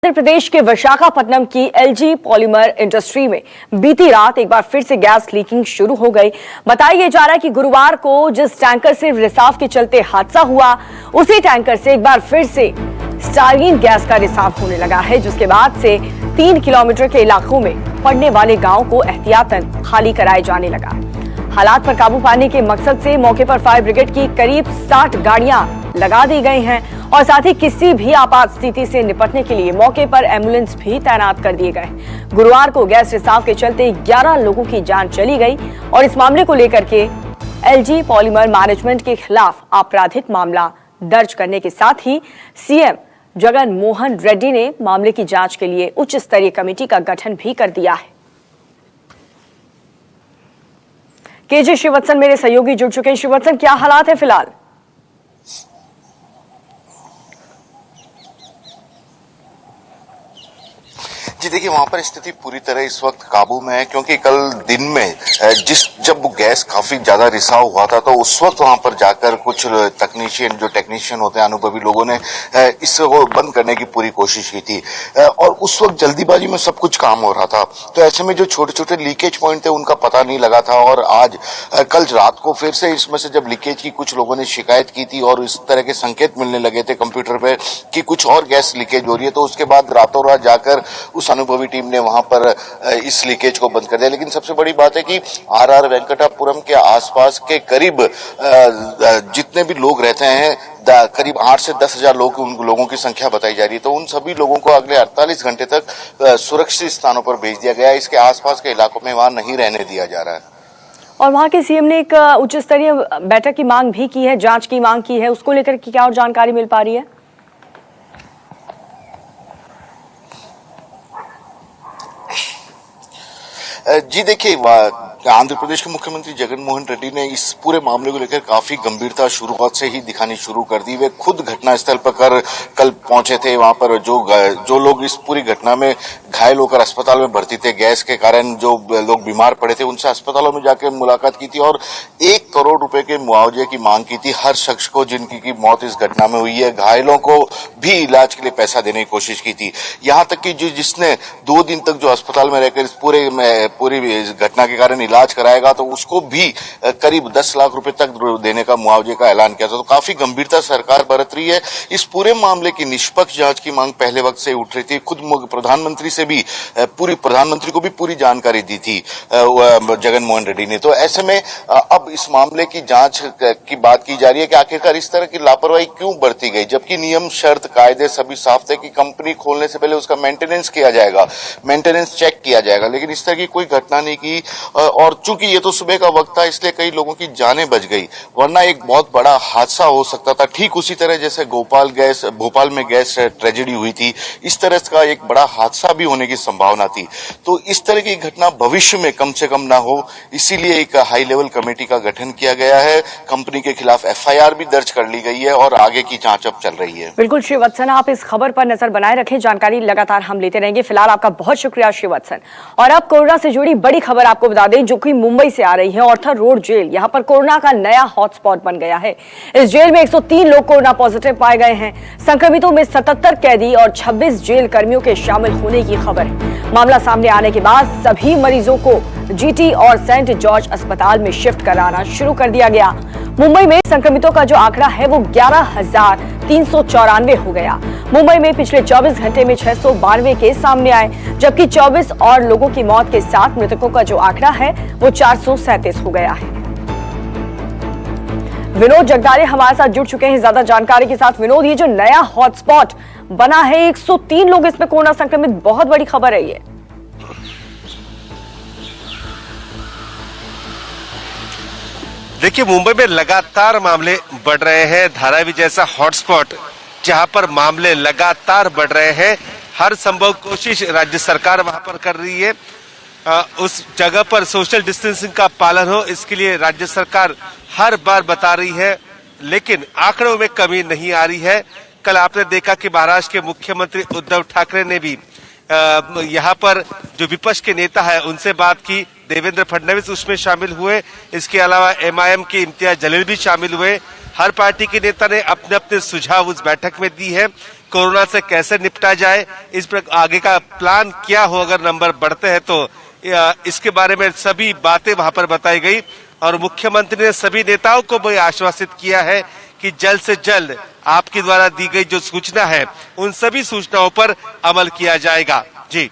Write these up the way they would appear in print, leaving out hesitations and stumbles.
उत्तर प्रदेश के विशाखापट्टनम की LG polymer industry में बीती रात एक बार फिर से गैस लीकिंग शुरू हो गई। बताया जा रहा है कि गुरुवार को जिस टैंकर से रिसाव के चलते हादसा हुआ, उसी टैंकर से एक बार फिर से स्टारलीन गैस का रिसाव होने लगा है, जिसके बाद से 3 किलोमीटर के इलाकों में पड़ने वाले गांव को एहतियातन खाली कराए जाने लगा। हालात पर काबू पाने के मकसद से मौके पर फायर ब्रिगेड की करीब 60 गाड़ियां लगा दी गई हैं और साथ ही किसी भी आपात स्थिति से निपटने के लिए मौके पर एम्बुलेंस भी तैनात कर दिए गए। गुरुवार को गैस रिसाव के चलते 11 लोगों की जान चली गई और इस मामले को लेकर के एलजी पॉलीमर मैनेजमेंट के खिलाफ आपराधिक मामला दर्ज करने के साथ ही सीएम जगन मोहन रेड्डी ने मामले की जांच के लिए उच्च स्तरीय कमेटी का गठन भी कर दिया है। केजे श्रीवत्सन मेरे सहयोगी जुड़ चुके हैं। श्रीवत्सन, क्या हालात है फिलहाल? जी देखिए, वहां पर स्थिति पूरी तरह इस वक्त काबू में है, क्योंकि कल दिन में जब गैस काफी ज्यादा रिसाव हुआ था तो उस वक्त वहां पर जाकर कुछ टेक्नीशियन होते हैं, अनुभवी लोगों ने इसको बंद करने की पूरी कोशिश की थी और उस वक्त जल्दीबाजी में सब कुछ काम हो रहा था। तो ऐसे में जो छोटे छोटे लीकेज पॉइंट थे उनका पता नहीं लगा था और आज कल रात को फिर से इसमें से जब लीकेज की कुछ लोगों ने शिकायत की थी और इस तरह के संकेत मिलने लगे थे कंप्यूटर पे कि कुछ और गैस लीकेज हो रही है, तो उसके बाद रातों रात जाकर उस अनुभवी टीम ने वहां पर इस लीकेज को बंद कर दिया। लेकिन सबसे बड़ी बात है कि आरआर वेंकटापुरम के आसपास के करीब जितने भी लोग रहते हैं, करीब 8 से 10 हजार लोगों की संख्या बताई जा रही है, तो उन सभी लोगों को अगले 48 घंटे तक सुरक्षित स्थानों पर भेज दिया गया है। इसके आसपास के इलाकों में वहां नहीं रहने दिया जा रहा है। और वहां के सीएम ने एक उच्च स्तरीय बैठक की मांग भी की है, जांच की मांग की है, उसको लेकर क्या और जानकारी मिल पा रही है? जी देखिए, आंध्र प्रदेश के मुख्यमंत्री जगन मोहन रेड्डी ने इस पूरे मामले को लेकर काफी गंभीरता शुरुआत से ही दिखानी शुरू कर दी। वे खुद घटनास्थल पर कल पहुंचे थे। वहां पर जो लोग इस पूरी घटना में घायल होकर अस्पताल में भर्ती थे, गैस के कारण जो लोग बीमार पड़े थे, उनसे अस्पतालों में जाकर मुलाकात की थी और 1 करोड़ रुपए के मुआवजे की मांग की थी हर शख्स को जिनकी की मौत इस घटना में हुई है। घायलों को भी इलाज के लिए पैसा देने की कोशिश की थी। यहाँ तक कि जिसने 2 दिन तक जो अस्पताल में रहकर इस पूरी घटना के कारण इलाज कराएगा तो उसको भी करीब 10 लाख रुपए तक देने का मुआवजे का ऐलान किया था। तो काफी गंभीरता सरकार बरत रही है। इस पूरे मामले की निष्पक्ष जांच की मांग पहले वक्त से उठ रही थी। खुद प्रधानमंत्री को भी पूरी जानकारी दी थी जगन मोहन रेड्डी ने। तो ऐसे में अब इस मामले की जांच की बात की जा रही है कि आखिरकार इस तरह की लापरवाही क्यों बरती गई, जबकि नियम शर्त कायदे सभी साफ थे कि कंपनी खोलने से पहले उसका मेंटेनेंस किया जाएगा, मेंटेनेंस चेक किया जाएगा, लेकिन इस तरह की कोई घटना नहीं की। और चूंकि ये तो सुबह का वक्त था, इसलिए कई लोगों की जानें बच गई, वरना एक बहुत बड़ा हादसा हो सकता था। ठीक उसी तरह जैसे भोपाल में गैस ट्रेजेडी हुई थी, इस तरह का एक बड़ा हादसा भी होने की संभावना थी। तो इस तरह की घटना भविष्य में कम से कम ना हो, इसीलिए एक हाई लेवल कमेटी का गठन किया गया है। कंपनी के खिलाफ एफआईआर भी दर्ज कर ली गई है और आगे की जांच अब चल रही है। बिल्कुल श्रीवत्सन, आप इस खबर पर नजर बनाए रखें, जानकारी लगातार हम लेते रहेंगे। फिलहाल आपका बहुत शुक्रिया श्रीवत्सन। और अब कोरोना से जुड़ी बड़ी खबर आपको बता दें, जो कि मुंबई से आ रही है। ऑर्थर रोड जेल यहां पर कोरोना का नया हॉटस्पॉट बन गया है। इस जेल में 103 लोग कोरोना पॉजिटिव पाए गए हैं। संक्रमितों में 77 कैदी और 26 जेल कर्मियों के शामिल होने की खबर है। मामला सामने आने के बाद सभी मरीजों को जीटी और सेंट जॉर्ज अस्पताल में शिफ्ट कराना शुरू कर दिया गया। मुंबई में संक्रमितों का जो आंकड़ा है वो 11,394 हो गया। मुंबई में पिछले 24 घंटे में 692 केस सामने आए, जबकि 24 और लोगों की मौत के साथ मृतकों का जो आंकड़ा है वो 437 हो गया है। विनोद जगदारे हमारे साथ जुड़ चुके हैं ज्यादा जानकारी के साथ। विनोद, ये जो नया हॉटस्पॉट बना है, 103 लोग इसमें कोरोना संक्रमित, बहुत बड़ी खबर है ये। देखिए, मुंबई में लगातार मामले बढ़ रहे हैं। धारावी जैसा हॉटस्पॉट जहां पर मामले लगातार बढ़ रहे हैं, हर संभव कोशिश राज्य सरकार वहां पर कर रही है। उस जगह पर सोशल डिस्टेंसिंग का पालन हो, इसके लिए राज्य सरकार हर बार बता रही है, लेकिन आंकड़ों में कमी नहीं आ रही है। कल आपने देखा कि महाराष्ट्र के मुख्यमंत्री उद्धव ठाकरे ने भी यहाँ पर जो विपक्ष के नेता है उनसे बात की। देवेंद्र फडणवीस उसमें शामिल हुए। इसके अलावा एमआईएम के इम्तियाज जलील भी शामिल हुए। हर पार्टी के नेता ने अपने अपने सुझाव उस बैठक में दी है कोरोना से कैसे निपटा जाए, इस पर आगे का प्लान क्या हो अगर नंबर बढ़ते हैं तो इसके बारे में सभी बातें वहां पर बताई गई। और मुख्यमंत्री ने सभी नेताओं को भी आश्वासित किया है कि जल्द से जल्द आपके द्वारा दी गई जो सूचना है उन सभी सूचनाओं पर अमल किया जाएगा। जी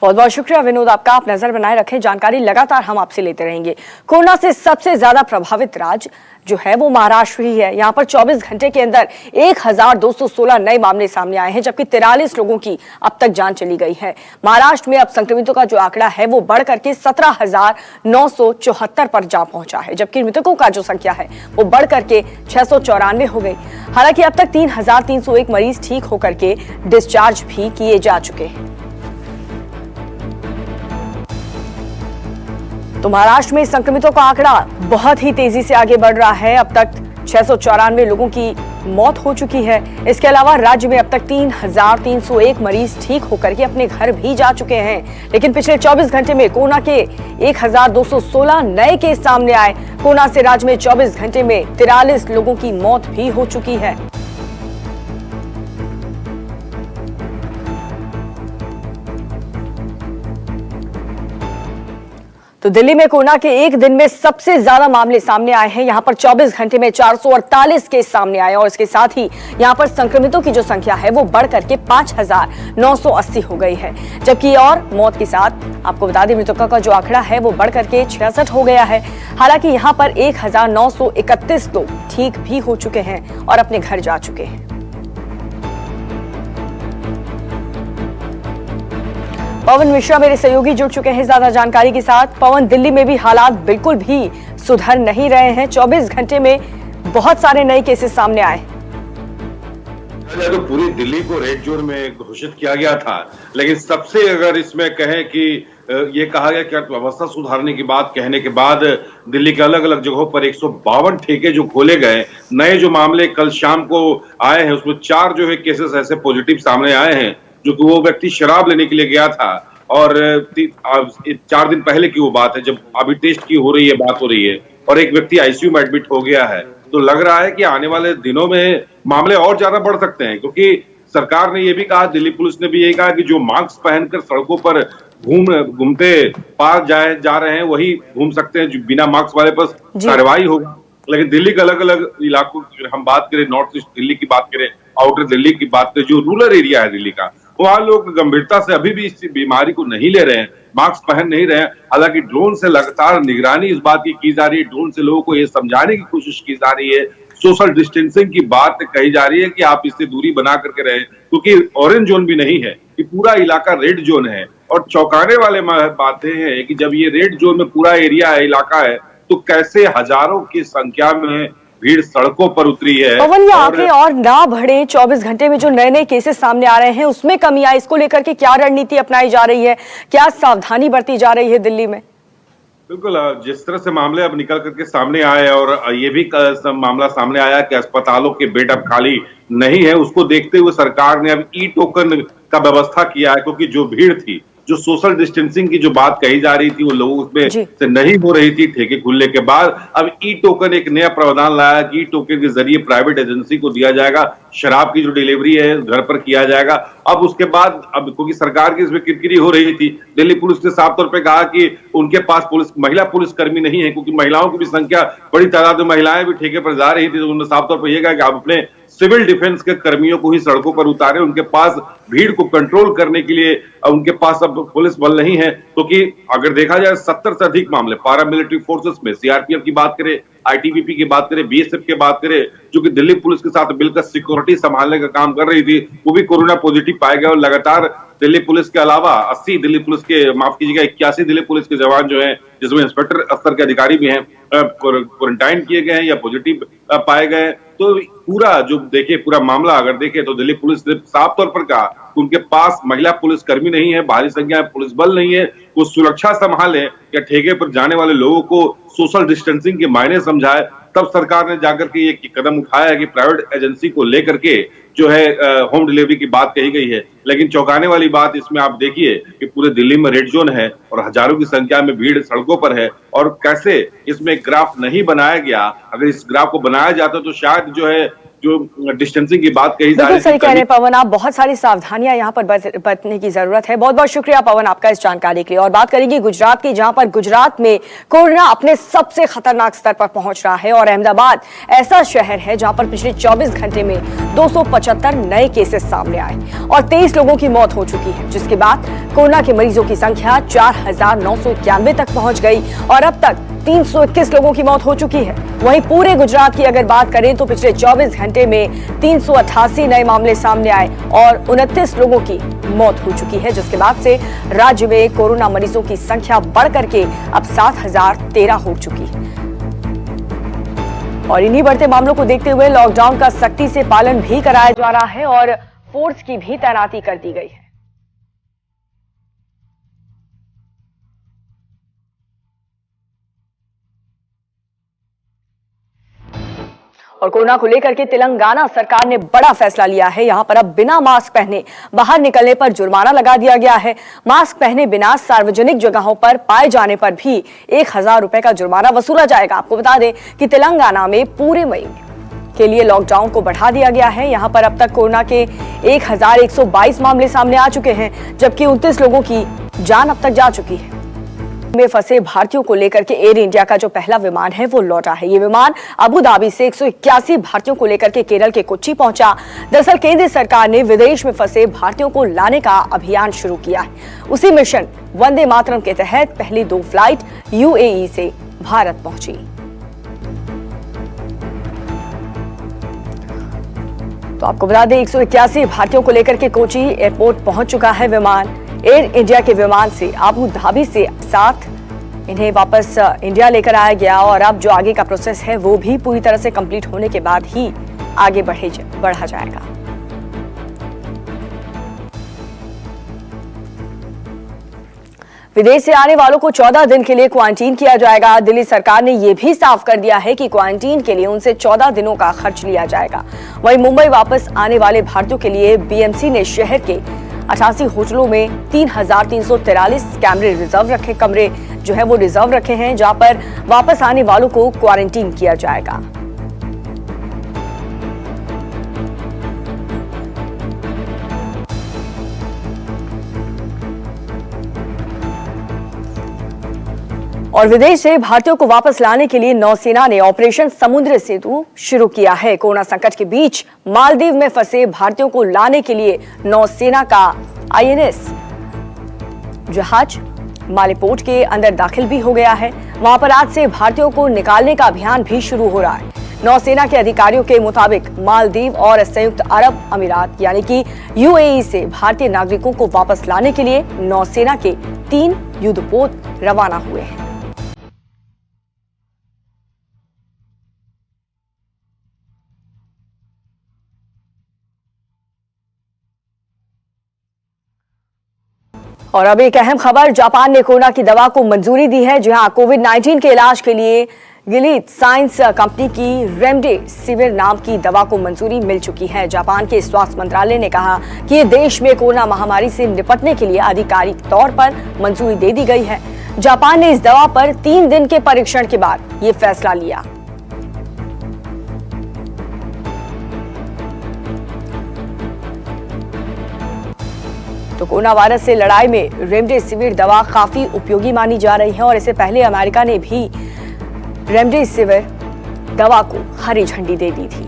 बहुत बहुत शुक्रिया विनोद आपका। आप नजर बनाए रखें, जानकारी लगातार हम आपसे लेते रहेंगे। कोरोना से सबसे ज्यादा प्रभावित राज्य जो है वो महाराष्ट्र ही है। यहाँ पर 24 घंटे के अंदर 1216 नए मामले सामने आए हैं, जबकि 43 लोगों की अब तक जान चली गई है। महाराष्ट्र में अब संक्रमितों का जो आंकड़ा है वो बढ़ करके 17,974 पर जा पहुंचा है, जबकि मृतकों का जो संख्या है वो बढ़ करके 694 हो गई। हालांकि अब तक 3,301 मरीज ठीक होकर के डिस्चार्ज भी किए जा चुके हैं। तो महाराष्ट्र में संक्रमितों का आंकड़ा बहुत ही तेजी से आगे बढ़ रहा है। अब तक 694 लोगों की मौत हो चुकी है। इसके अलावा राज्य में अब तक 3,301 मरीज ठीक होकर के अपने घर भी जा चुके हैं। लेकिन पिछले 24 घंटे में कोरोना के 1,216 नए केस सामने आए। कोरोना से राज्य में 24 घंटे में 43 लोगों की मौत भी हो चुकी है। तो दिल्ली में कोरोना के एक दिन में सबसे ज्यादा मामले सामने आए हैं। यहां पर 24 घंटे में 448 केस सामने आए और इसके साथ ही यहां पर संक्रमितों की जो संख्या है वो बढ़ करके 5,980 हो गई है। जबकि और मौत के साथ आपको बता दें मृतकों का जो आंकड़ा है वो बढ़ करके 66 हो गया है। हालांकि यहां पर 1,931 लोग ठीक भी हो चुके हैं और अपने घर जा चुके हैं। पवन मिश्रा मेरे सहयोगी जुड़ चुके हैं ज्यादा जानकारी के साथ। पवन, दिल्ली में भी हालात बिल्कुल भी सुधर नहीं रहे हैं। 24 घंटे में बहुत सारे नए केसेस सामने आए। तो पूरी दिल्ली को रेड जोन में घोषित किया गया था, लेकिन सबसे अगर इसमें कहें कि ये कहा गया कि अर्थव्यवस्था सुधारने की बात कहने के बाद दिल्ली के अलग अलग जगहों पर 152 ठेके जो खोले गए, नए जो मामले कल शाम को आए हैं उसमें 4 जो है केसेस ऐसे पॉजिटिव सामने आए हैं जो कि वो व्यक्ति शराब लेने के लिए गया था और 4 दिन पहले की वो बात है जब अभी टेस्ट की हो रही है, बात हो रही है, और एक व्यक्ति आईसीयू में एडमिट हो गया है। तो लग रहा है कि आने वाले दिनों में मामले और ज्यादा बढ़ सकते हैं, क्योंकि सरकार ने ये भी कहा, दिल्ली पुलिस ने भी यही कहा कि जो मास्क पहनकर सड़कों पर घूमते पार जा रहे हैं वही घूम सकते हैं, जो बिना मास्क वाले पर कार्रवाई होगा। लेकिन दिल्ली के अलग अलग इलाकों की हम बात करें, नॉर्थ ईस्ट दिल्ली की बात करें, आउटर दिल्ली की बात करें, जो रूरल एरिया है दिल्ली का, वहां लोग गंभीरता से अभी भी इस बीमारी को नहीं ले रहे हैं, मास्क पहन नहीं रहे हैं। हालांकि ड्रोन से लगातार निगरानी इस बात की जा रही है, ड्रोन से लोगों को ये समझाने की कोशिश की जा रही है, सोशल डिस्टेंसिंग की बात कही जा रही है कि आप इससे दूरी बना करके रहें, क्योंकि ऑरेंज जोन भी नहीं है, कि पूरा इलाका रेड जोन है। और चौंकाने वाले बातें हैं कि जब ये रेड जोन में पूरा एरिया है, इलाका है, तो कैसे हजारों की संख्या में भीड़ सड़कों पर उतरी है। पवन, ये आंकड़े और ना बढ़े, 24 घंटे में जो नए नए केसेस सामने आ रहे हैं उसमें कमी आए, इसको लेकर के क्या रणनीति अपनाई जा रही है, क्या सावधानी बरती जा रही है दिल्ली में? बिल्कुल, जिस तरह से मामले अब निकल करके सामने आए और ये भी मामला सामने आया कि अस्पतालों के बेड अब खाली नहीं है, उसको देखते हुए सरकार ने अब ई टोकन का व्यवस्था किया है, क्योंकि जो भीड़ थी, जो सोशल डिस्टेंसिंग की जो बात कही जा रही थी वो लोगों उसमें से नहीं हो रही थी ठेके खुलने के बाद, अब ई टोकन एक नया प्रावधान लाया कि ई टोकन के जरिए प्राइवेट एजेंसी को दिया जाएगा, शराब की जो डिलीवरी है घर पर किया जाएगा। अब उसके बाद अब क्योंकि सरकार की इसमें किरकिरी हो रही थी, दिल्ली पुलिस ने साफ तौर पर कहा कि उनके पास महिला पुलिसकर्मी नहीं है, क्योंकि महिलाओं की भी संख्या बड़ी तादाद में महिलाएं भी ठेके पर जा रही थी, तो उन्होंने साफ तौर पर यह कहा कि आप अपने सिविल डिफेंस के कर्मियों को ही सड़कों पर उतारे, उनके पास भीड़ को कंट्रोल करने के लिए उनके पास अब पुलिस बल नहीं है। क्योंकि अगर देखा जाए 70 से अधिक मामले पैरामिलिट्री फोर्सेस में, सीआरपीएफ की बात करें, आईटीबीपी की बात करें, बीएसएफ की बात करें, जो कि दिल्ली पुलिस के साथ मिलकर सिक्योरिटी संभालने का काम कर रही थी, वो भी कोरोना पॉजिटिव पाए गए। और लगातार दिल्ली पुलिस के अलावा 80 दिल्ली पुलिस के, माफ कीजिएगा, 81 दिल्ली पुलिस के जवान जो हैं, जिसमें इंस्पेक्टर स्तर के अधिकारी भी हैं, क्वारंटाइन किए गए हैं या पॉजिटिव पाए गए। तो पूरा जो देखिए पूरा मामला अगर देखें तो दिल्ली पुलिस ने साफ तौर पर कहा कि उनके पास महिला पुलिसकर्मी नहीं है, भारी संख्या में पुलिस बल नहीं है, वो सुरक्षा संभाले या ठेके पर जाने वाले लोगों को सोशल डिस्टेंसिंग के मायने समझाए। तब सरकार ने जाकर के ये कदम उठाया है कि प्राइवेट एजेंसी को लेकर के जो है होम डिलीवरी की बात कही गई है। लेकिन चौंकाने वाली बात इसमें आप देखिए कि पूरे दिल्ली में रेड जोन है और हजारों की संख्या में भीड़ सड़कों पर है, और कैसे इसमें ग्राफ नहीं बनाया गया। अगर इस ग्राफ को बनाया जाता तो शायद जो है जो डिस्टेंसिंग की बात कही जा बिल्कुल सही कह रहे रही हैं पवन आप। बहुत सारी सावधानियां यहाँ पर बरतने की जरूरत है। बहुत बहुत शुक्रिया पवन आपका इस जानकारी के लिए। और बात करेंगे गुजरात की, जहां पर गुजरात में कोरोना अपने सबसे खतरनाक स्तर पर पहुंच रहा है। और अहमदाबाद ऐसा शहर है जहां पर पिछले 24 घंटे में 275 नए केसेस सामने आए और 23 लोगों की मौत हो चुकी है, जिसके बाद कोरोना के मरीजों की संख्या 4991 तक पहुंच गई और अब तक 321 लोगों की मौत हो चुकी है। वहीं पूरे गुजरात की अगर बात करें तो पिछले 24 घंटे में 388 नए मामले सामने आए और 29 लोगों की मौत हो चुकी है, जिसके बाद से राज्य में कोरोना मरीजों की संख्या बढ़ करके अब 7013 हो चुकी है। और इन्हीं बढ़ते मामलों को देखते हुए लॉकडाउन का सख्ती से पालन भी कराया जा रहा है और फोर्स की भी तैनाती कर दी गई है। और कोरोना को लेकर के तेलंगाना सरकार ने बड़ा फैसला लिया है। यहां पर अब बिना मास्क पहने बाहर निकलने पर जुर्माना लगा दिया गया है। मास्क पहने बिना सार्वजनिक जगहों पर पाए जाने पर भी 1000 रुपए का जुर्माना वसूला जाएगा। आपको बता दें कि तेलंगाना में पूरे महीने के लिए लॉकडाउन को बढ़ा दिया गया है। यहां पर अब तक कोरोना के 1122 मामले सामने आ चुके हैं, जबकि 29 लोगों की जान अब तक जा चुकी है। में फंसे भारतीयों को लेकर के एयर इंडिया का जो पहला विमान है वो लौटा है। ये विमान अबू धाबी से 181 भारतीयों को लेकर के केरल के कोच्चि पहुंचा। दरअसल केंद्र सरकार ने विदेश में फंसे भारतीयों को लाने का अभियान शुरू किया है। उसी मिशन वंदे मातरम के तहत पहली 2 फ्लाइट यूएई से भारत पहुंची। तो आपको बता दें 181 भारतीयों को लेकर के कोच्चि एयरपोर्ट पहुंच चुका है विमान। एयर इंडिया के विमान से अबू धाबी से 7 इन्हें वापस इंडिया लेकर आया गया और अब जो आगे का प्रोसेस है वो भी पूरी तरह से कंप्लीट होने के बाद ही आगे बढ़ा जाएगा। विदेश से आने वालों को 14 दिन के लिए क्वारंटीन किया जाएगा। दिल्ली सरकार ने यह भी साफ कर दिया है कि क्वारंटीन के लिए उनसे 14 दिनों का खर्च लिया जाएगा। वहीं मुंबई वापस आने वाले भारतीयों के लिए बीएमसी ने शहर के 88 होटलों में 3343 कमरे जो है वो रिजर्व रखे हैं, जहां पर वापस आने वालों को क्वारंटीन किया जाएगा। और विदेश से भारतीयों को वापस लाने के लिए नौसेना ने ऑपरेशन समुद्र सेतु शुरू किया है। कोरोना संकट के बीच मालदीव में फंसे भारतीयों को लाने के लिए नौसेना का आईएनएस जहाज मालेपोर्ट के अंदर दाखिल भी हो गया है। वहां पर आज से भारतीयों को निकालने का अभियान भी शुरू हो रहा है। नौसेना के अधिकारियों के मुताबिक मालदीव और संयुक्त अरब अमीरात यानी कि यूएई से भारतीय नागरिकों को वापस लाने के लिए नौसेना के 3 युद्धपोत रवाना हुए हैं। और अब एक अहम खबर, जापान ने कोरोना की दवा को मंजूरी दी है। जहां कोविड-19 के इलाज के लिए गिलीड साइंस कंपनी की रेमडेसिविर नाम की दवा को मंजूरी मिल चुकी है। जापान के स्वास्थ्य मंत्रालय ने कहा कि ये देश में कोरोना महामारी से निपटने के लिए आधिकारिक तौर पर मंजूरी दे दी गई है। जापान ने इस दवा पर 3 दिन के परीक्षण के बाद ये फैसला लिया। तो कोरोना वायरस से लड़ाई में रेमडेसिविर दवा काफी उपयोगी मानी जा रही है और इससे पहले अमेरिका ने भी रेमडेसिविर दवा को हरी झंडी दे दी थी।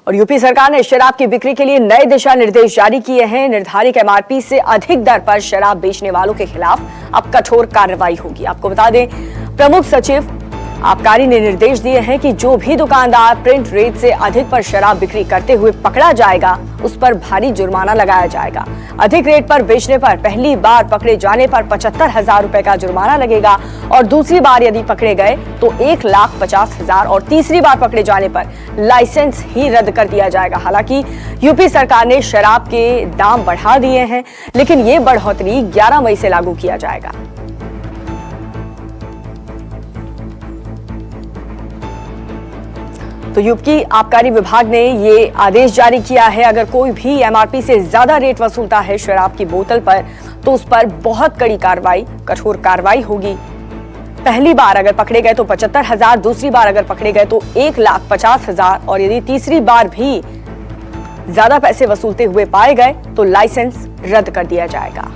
और यूपी सरकार ने शराब की बिक्री के लिए नए दिशा निर्देश जारी किए हैं। निर्धारित एमआरपी से अधिक दर पर शराब बेचने वालों के खिलाफ अब कठोर कार्रवाई होगी। आपको बता दें प्रमुख सचिव आबकारी ने निर्देश दिए हैं कि जो भी दुकानदार प्रिंट रेट से अधिक पर शराब बिक्री करते हुए पकड़ा जाएगा उस पर भारी जुर्माना लगाया जाएगा। अधिक रेट पर बेचने पर पहली बार पकड़े जाने पर 75,000 रुपए का जुर्माना लगेगा और दूसरी बार यदि पकड़े गए तो 1,50,000 और तीसरी बार पकड़े जाने पर लाइसेंस ही रद्द कर दिया जाएगा। हालांकि यूपी सरकार ने शराब के दाम बढ़ा दिए हैं, लेकिन ये बढ़ोतरी 11 मई से लागू किया जाएगा। तो यूपी आबकारी विभाग ने ये आदेश जारी किया है, अगर कोई भी एमआरपी से ज्यादा रेट वसूलता है शराब की बोतल पर तो उस पर बहुत कड़ी कार्रवाई, कठोर कार्रवाई होगी। पहली बार अगर पकड़े गए तो 75,000, दूसरी बार अगर पकड़े गए तो 1,50,000 और यदि तीसरी बार भी ज्यादा पैसे वसूलते हुए पाए गए तो लाइसेंस रद्द कर दिया जाएगा।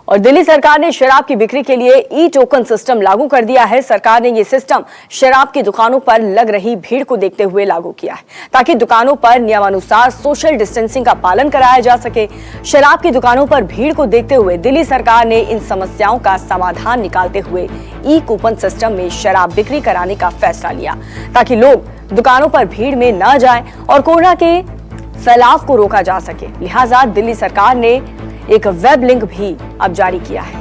और दिल्ली सरकार ने शराब की बिक्री के लिए ई टोकन सिस्टम लागू कर दिया है। सरकार ने यह सिस्टम शराब की दुकानों पर लग रही भीड़ को देखते हुए लागू किया है ताकि दुकानों पर नियमानुसार सोशल डिस्टेंसिंग का पालन कराया जा सके। शराब की दुकानों पर भीड़ को देखते हुए दिल्ली सरकार ने इन समस्याओं का समाधान निकालते हुए ई कूपन सिस्टम में शराब बिक्री कराने का फैसला लिया ताकि लोग दुकानों पर भीड़ में न जाएं और कोरोना के फैलाव को रोका जा सके। लिहाजा दिल्ली सरकार ने एक वेब लिंक भी अब जारी किया है।